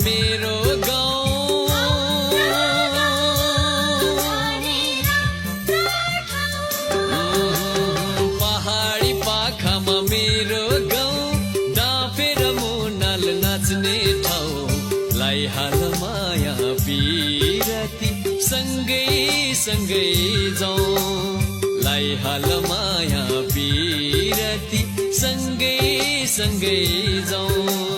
मेरो गाउँ पहाडी पाखामा मेरो गाउँ डाँफेर मुनाल नाच्ने ठाउँ लाइहाल माया पिरती सँगै सँगै जाउँ लाइहाल माया पिरती सँगै सँगै जाउँ